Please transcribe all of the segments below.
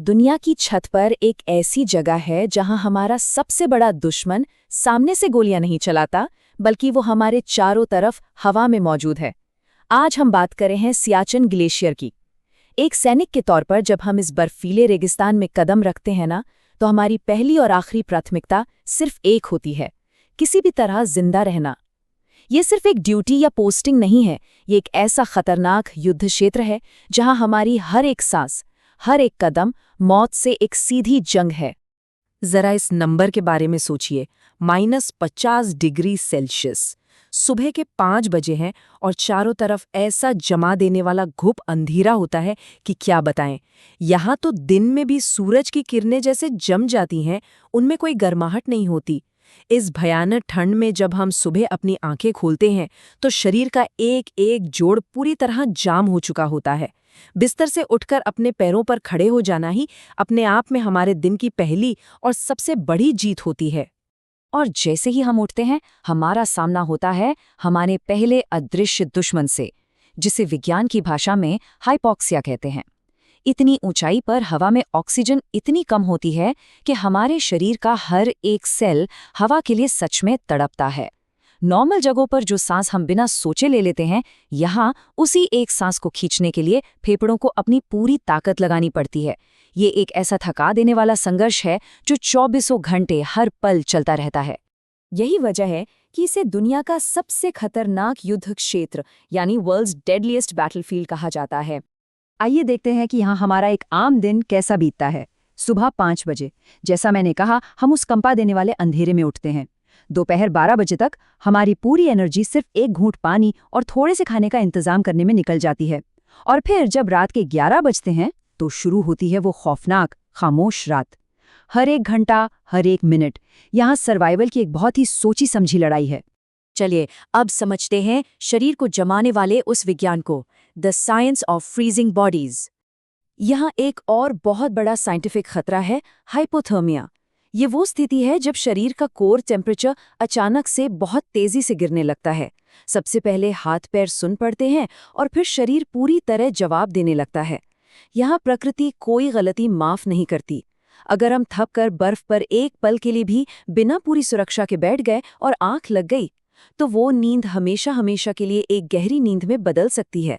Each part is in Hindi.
दुनिया की छत पर एक ऐसी जगह है जहां हमारा सबसे बड़ा दुश्मन सामने से गोलियां नहीं चलाता, बल्कि वो हमारे चारों तरफ हवा में मौजूद है। आज हम बात कर रहे हैं सियाचिन ग्लेशियर की। एक सैनिक के तौर पर जब हम इस बर्फीले रेगिस्तान में कदम रखते हैं ना, तो हमारी पहली और आखिरी प्राथमिकता सिर्फ एक होती है, किसी भी तरह जिंदा रहना। ये सिर्फ एक ड्यूटी या पोस्टिंग नहीं है, ये एक ऐसा खतरनाक युद्ध क्षेत्र है जहां हमारी हर एक सांस, हर एक कदम मौत से एक सीधी जंग है। जरा इस नंबर के बारे में सोचिए, -50 डिग्री सेल्सियस। सुबह के 5 बजे हैं और चारों तरफ ऐसा जमा देने वाला घुप अंधेरा होता है कि क्या बताएं। यहाँ तो दिन में भी सूरज की किरणें जैसे जम जाती हैं, उनमें कोई गर्माहट नहीं होती। इस भयानक ठंड में जब हम सुबह अपनी आंखें खोलते हैं तो शरीर का एक एक जोड़ पूरी तरह जाम हो चुका होता है। बिस्तर से उठकर अपने पैरों पर खड़े हो जाना ही अपने आप में हमारे दिन की पहली और सबसे बड़ी जीत होती है। और जैसे ही हम उठते हैं, हमारा सामना होता है हमारे पहले अदृश्य दुश्मन से, जिसे विज्ञान की भाषा में हाइपॉक्सिया कहते हैं। इतनी ऊंचाई पर हवा में ऑक्सीजन इतनी कम होती है कि हमारे शरीर का हर एक सेल हवा के लिए सच में तड़पता है। नॉर्मल जगहों पर जो सांस हम बिना सोचे ले लेते हैं, यहाँ उसी एक सांस को खींचने के लिए फेफड़ों को अपनी पूरी ताकत लगानी पड़ती है। ये एक ऐसा थका देने वाला संघर्ष है जो 24 घंटे हर पल चलता रहता है। यही वजह है कि इसे दुनिया का सबसे खतरनाक युद्ध क्षेत्र यानी वर्ल्ड्स डेडलीस्ट बैटलफील्ड कहा जाता है। आइए देखते हैं कि यहाँ हमारा एक आम दिन कैसा बीतता है। सुबह 5 बजे, जैसा मैंने कहा, हम उस कंपा देने वाले अंधेरे में उठते हैं। दोपहर 12 बजे तक हमारी पूरी एनर्जी सिर्फ एक घूंट पानी और थोड़े से खाने का इंतजाम करने में निकल जाती है। और फिर जब रात के 11 बजते हैं तो शुरू होती है वो खौफनाक, खामोश रात। हर एक घंटा, हर एक मिनट यहाँ सर्वाइवल की एक बहुत ही सोची समझी लड़ाई है। चलिए अब समझते हैं शरीर को जमाने वाले उस विज्ञान को, the science of freezing bodies. यहाँ एक और बहुत बड़ा साइंटिफिक खतरा है, हाइपोथर्मिया। ये वो स्थिति है जब शरीर का कोर टेम्परेचर अचानक से बहुत तेजी से गिरने लगता है। सबसे पहले हाथ पैर सुन पड़ते हैं और फिर शरीर पूरी तरह जवाब देने लगता है। यहाँ प्रकृति कोई गलती माफ नहीं करती। अगर हम थक कर बर्फ पर एक पल के लिए भी बिना पूरी सुरक्षा के बैठ गए और आंख लग गई, तो वो नींद हमेशा हमेशा के लिए एक गहरी नींद में बदल सकती है।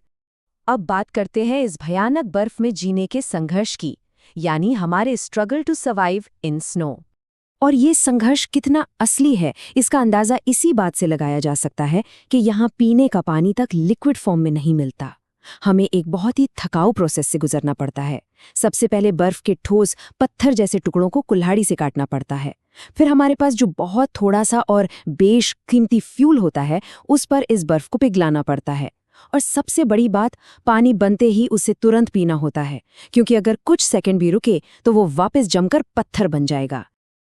अब बात करते हैं इस भयानक बर्फ में जीने के संघर्ष की, यानी हमारे struggle to survive in snow. और ये संघर्ष कितना असली है, इसका अंदाजा इसी बात से लगाया जा सकता है कि यहाँ पीने का पानी तक लिक्विड फॉर्म में नहीं मिलता। हमें एक बहुत ही थकाऊ प्रोसेस से गुजरना पड़ता है। सबसे पहले बर्फ के ठोस पत्थर जैसे टुकड़ों को कुल्हाड़ी से काटना पड़ता है। फिर हमारे पास जो बहुत थोड़ा सा और बेशकीमती फ्यूल होता है, उस पर इस बर्फ को पिघलाना पड़ता है। और सबसे बड़ी बात, पानी बनते ही उसे तुरंत पीना होता है, क्योंकि अगर कुछ सेकंड भी रुके तो वो वापस जमकर पत्थर बन जाएगा।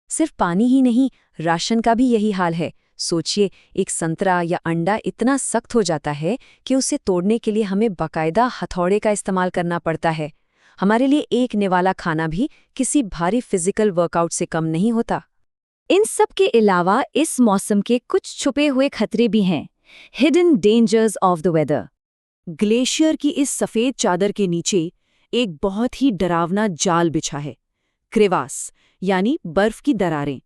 सिर्फ पानी ही नहीं, राशन का भी यही हाल है। सोचिए, एक संतरा या अंडा इतना सख्त हो जाता है कि उसे तोड़ने के लिए हमें बाकायदा हथौड़े का इस्तेमाल करना पड़ता है। हमारे लिए एक निवाला खाना भी किसी भारी फिजिकल वर्कआउट से कम नहीं होता। इन सब के अलावा इस मौसम के कुछ छुपे हुए खतरे भी हैं, hidden dangers of the weather. Glacier की इस सफ़ेद चादर के नीचे एक बहुत ही डरावना जाल बिछा है, क्रेवास यानी बर्फ की दरारें।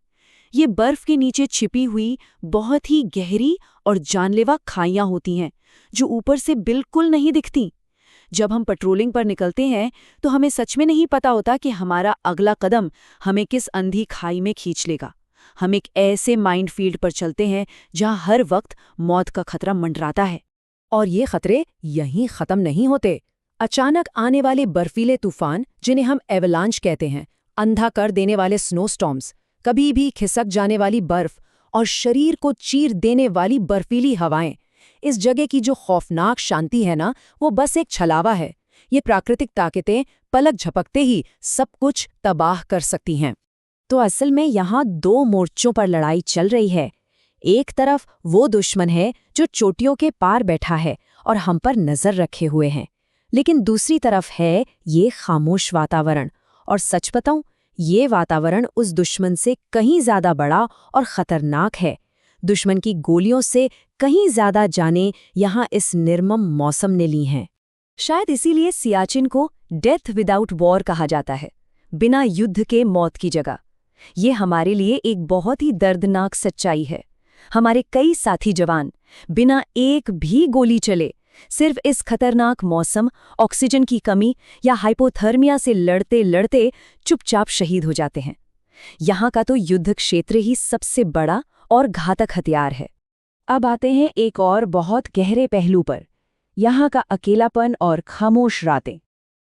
ये बर्फ के नीचे छिपी हुई बहुत ही गहरी और जानलेवा खाइयां होती हैं, जो ऊपर से बिल्कुल नहीं दिखती। जब हम पेट्रोलिंग पर निकलते हैं तो हमें सच में नहीं पता होता कि हमारा अगला कदम हमें किस अंधी खाई में खींच लेगा। हम एक ऐसे माइंड फील्ड पर चलते हैं जहां हर वक्त मौत का खतरा मंडराता है। और ये खतरे यहीं खत्म नहीं होते। अचानक आने वाले बर्फीले तूफान, जिन्हें हम एवलांच कहते हैं, अंधा कर देने वाले स्नोस्टॉर्म्स, कभी भी खिसक जाने वाली बर्फ और शरीर को चीर देने वाली बर्फीली हवाएं, इस जगह की जो खौफनाक शांति है ना, वो बस एक छलावा है। ये प्राकृतिक ताकतें पलक झपकते ही सब कुछ तबाह कर सकती हैं। तो असल में यहाँ 2 मोर्चों पर लड़ाई चल रही है। एक तरफ वो दुश्मन है जो चोटियों के पार बैठा है और हम पर नजर रखे हुए हैं, लेकिन दूसरी तरफ है ये खामोश वातावरण। और सच बताऊं, ये वातावरण उस दुश्मन से कहीं ज्यादा बड़ा और खतरनाक है। दुश्मन की गोलियों से कहीं ज्यादा जाने यहाँ इस निर्मम मौसम ने ली हैं। शायद इसीलिए सियाचिन को डेथ विदाउट वॉर कहा जाता है। बिना युद्ध के मौत की जगह। ये हमारे लिए एक बहुत ही दर्दनाक सच्चाई है। हमारे कई साथी जवान बिना एक भी गोली चले सिर्फ इस खतरनाक मौसम, ऑक्सीजन की कमी या हाइपोथर्मिया से लड़ते लड़ते चुपचाप शहीद हो जाते हैं। यहाँ का तो युद्ध क्षेत्र ही सबसे बड़ा और घातक हथियार है। अब आते हैं एक और बहुत गहरे पहलू पर, यहाँ का अकेलापन और खामोश रातें।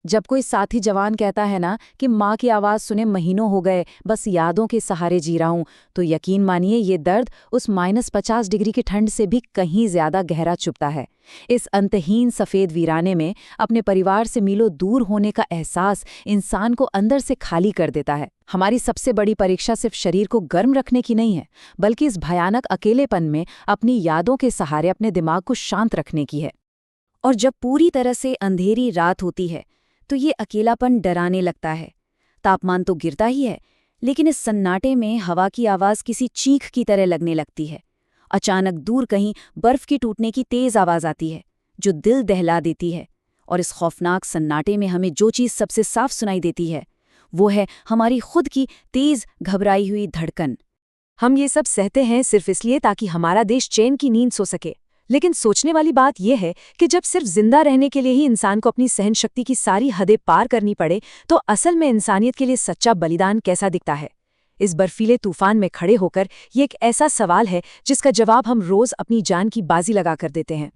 जब कोई साथी जवान कहता है ना कि माँ की आवाज़ सुने महीनों हो गए, बस यादों के सहारे जी रहा हूँ, तो यकीन मानिए ये दर्द उस -50 डिग्री की ठंड से भी कहीं ज़्यादा गहरा चुभता है। इस अंतहीन सफ़ेद वीराने में अपने परिवार से मीलों दूर होने का एहसास इंसान को अंदर से खाली कर देता है। हमारी सबसे बड़ी परीक्षा सिर्फ शरीर को गर्म रखने की नहीं है, बल्कि इस भयानक अकेलेपन में अपनी यादों के सहारे अपने दिमाग को शांत रखने की है। और जब पूरी तरह से अंधेरी रात होती है तो ये अकेलापन डराने लगता है। तापमान तो गिरता ही है, लेकिन इस सन्नाटे में हवा की आवाज़ किसी चीख की तरह लगने लगती है। अचानक दूर कहीं बर्फ की टूटने की तेज़ आवाज़ आती है, जो दिल दहला देती है। और इस खौफनाक सन्नाटे में हमें जो चीज़ सबसे साफ सुनाई देती है, वो है हमारी खुद की तेज़ घबराई हुई धड़कन। हम ये सब सहते हैं सिर्फ इसलिए ताकि हमारा देश चैन की नींद सो सके। लेकिन सोचने वाली बात यह है कि जब सिर्फ जिंदा रहने के लिए ही इंसान को अपनी सहन शक्ति की सारी हदें पार करनी पड़े, तो असल में इंसानियत के लिए सच्चा बलिदान कैसा दिखता है। इस बर्फीले तूफान में खड़े होकर ये एक ऐसा सवाल है जिसका जवाब हम रोज अपनी जान की बाजी लगा कर देते हैं।